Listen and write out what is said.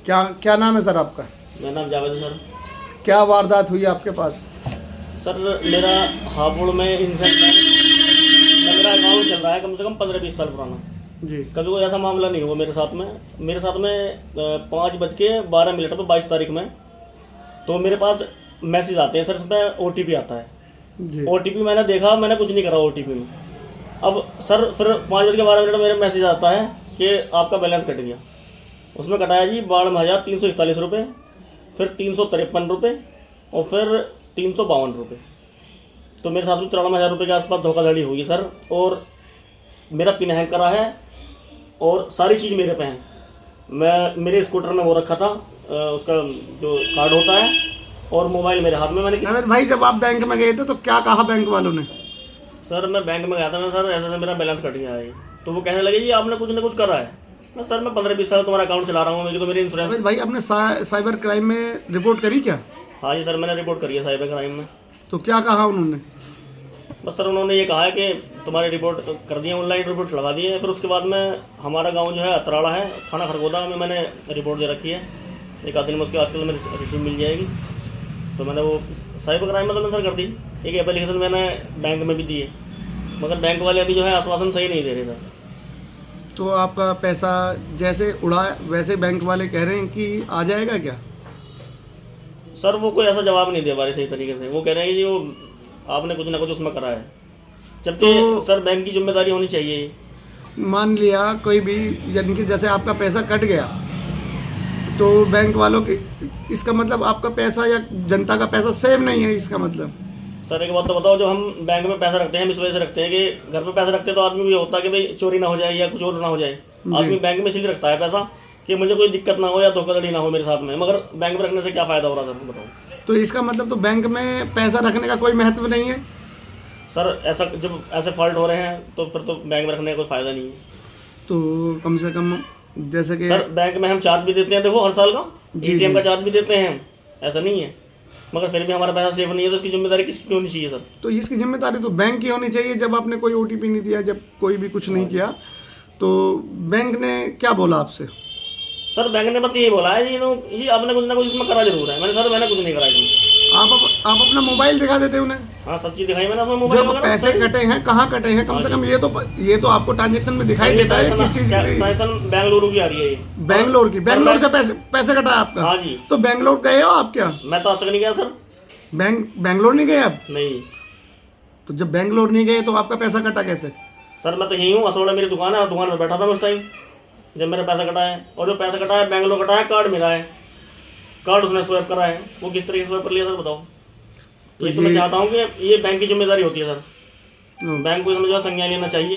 क्या क्या नाम है सर आपका? मेरा नाम जावेद है सर। क्या वारदात हुई आपके पास? सर मेरा हापुड़ में इंसेंट मेरा अकाउंट चल रहा है कम से कम 15-20 साल पुराना। जी। कभी कोई ऐसा मामला नहीं हुआ मेरे साथ में। 5:12 पर 22 तारीख में तो मेरे पास मैसेज आते हैं सर, इसमें OTP आता है। जी। OTP मैंने देखा, मैंने कुछ नहीं करा OTP में। अब सर फिर 5:12 मेरा मैसेज आता है कि आपका बैलेंस कट गया। उसमें कटाया जी 52,341 रुपये, फिर 353 रुपये और फिर 352 रुपये। तो मेरे साथ में 93,000 रुपये के आसपास धोखाधड़ी हुई सर। और मेरा पिन हैक करा है और सारी चीज़ मेरे पे हैं। मैं मेरे स्कूटर में वो रखा था उसका जो कार्ड होता है, और मोबाइल मेरे हाथ में। मैंने अमित भाई, जब आप बैंक में गए थे तो क्या कहा बैंक वालों ने? सर मैं बैंक में गया था ना सर, ऐसे ऐसे मेरा बैलेंस कट गया है। तो वो कहने लगे जी आपने कुछ ना कुछ करा है। मैं सर मैं 15-20 साल तुम्हारा अकाउंट चला रहा हूँ, मेरी तो मेरी इंश्योरेंस। अमित भाई, आपने साइबर क्राइम में रिपोर्ट करी क्या? हाँ जी सर, मैंने रिपोर्ट करी है साइबर क्राइम में। तो क्या कहा उन्होंने? बस सर उन्होंने ये कहा है कि तुम्हारी रिपोर्ट कर दी है, ऑनलाइन रिपोर्ट लगा दी है। फिर उसके बाद में हमारा गांव जो है अतराड़ा है, थाना खरगोदा में मैंने रिपोर्ट दे रखी है। एक आध दिन में उसके आजकल मेरी रिसीव मिल जाएगी। तो मैंने वो साइबर क्राइम मतलब सर कर दी। एक एप्लीकेशन मैंने बैंक में भी दी है, मगर बैंक वाले अभी जो है आश्वासन सही नहीं दे रहे सर। तो आपका पैसा जैसे उड़ा वैसे बैंक वाले कह रहे हैं कि आ जाएगा क्या? सर वो कोई ऐसा जवाब नहीं दे पा रहे सही तरीके से। वो कह रहे हैं कि जी वो आपने कुछ ना कुछ उसमें करा है, जबकि तो सर बैंक की जिम्मेदारी होनी चाहिए। मान लिया कोई भी, यानी कि जैसे आपका पैसा कट गया तो बैंक वालों के, इसका मतलब आपका पैसा या जनता का पैसा सेव नहीं है, इसका मतलब? सर एक बात तो बताओ, जो हम बैंक में पैसा रखते हैं हम इस वजह से रखते हैं कि घर पे पैसा रखते हैं तो आदमी को ये होता है कि भाई चोरी ना हो जाए या कुछ और ना हो जाए। आदमी बैंक में इसलिए रखता है पैसा कि मुझे कोई दिक्कत ना हो या धोखाधड़ी ना हो मेरे साथ में। मगर बैंक में रखने से क्या फ़ायदा हो रहा है सर, बताओ। तो इसका मतलब तो बैंक में पैसा रखने का कोई महत्व नहीं है? सर ऐसा जब ऐसे फॉल्ट हो रहे हैं तो फिर तो बैंक में रखने का कोई फ़ायदा नहीं है। तो कम से कम जैसे कि सर बैंक में हम चार्ज भी देते हैं, देखो हर साल का ATM का चार्ज भी देते हैं हम, ऐसा नहीं है। मगर फिर भी हमारा पैसा सेफ नहीं है, तो इसकी जिम्मेदारी किसकी होनी चाहिए सर? तो इसकी जिम्मेदारी तो बैंक की होनी चाहिए। जब आपने कोई OTP नहीं दिया, जब कोई भी कुछ नहीं किया, तो बैंक ने क्या बोला आपसे? सर बैंक ने बस यही बोला है जी आपने कुछ ना कुछ इसमें करा जरूर है। मैंने कुछ नहीं करा इसमें। आप अपना मोबाइल दिखा देते उन्हें। हाँ सब चीज़ दिखाई मैंने उसमें मोबाइल जब पैसे कटे हैं, कहाँ कटे हैं, कम से कम ये तो आपको ट्रांजेक्शन में दिखाई देता है किस चीज़ की। बेंगलुरु की आ रही है ये। बेंगलोर से पैसे कटा है आपका? हाँ जी। तो बेंगलोर गए हो आप क्या? मैं तो आज तक नहीं गया सर। बेंगलोर नहीं गए आप? नहीं। तो जब बेंगलोर नहीं गए तो आपका पैसा कटा कैसे? सर मैं तो यहीं हूँ, असोड़ा मेरी दुकान है और दुकान में बैठा था मैं उस टाइम जब मेरा पैसा कटा है। और जो पैसा कटा है बेंगलोर कटा है, कार्ड मिला है, कार्ड उसने स्वैप करा है। वो किस तरीके से स्वैप कर लिया सर बताओ? तो ये तो मैं चाहता हूँ कि ये बैंक की जिम्मेदारी होती है सर। बैंक को इसमें जो है संज्ञान लेना चाहिए।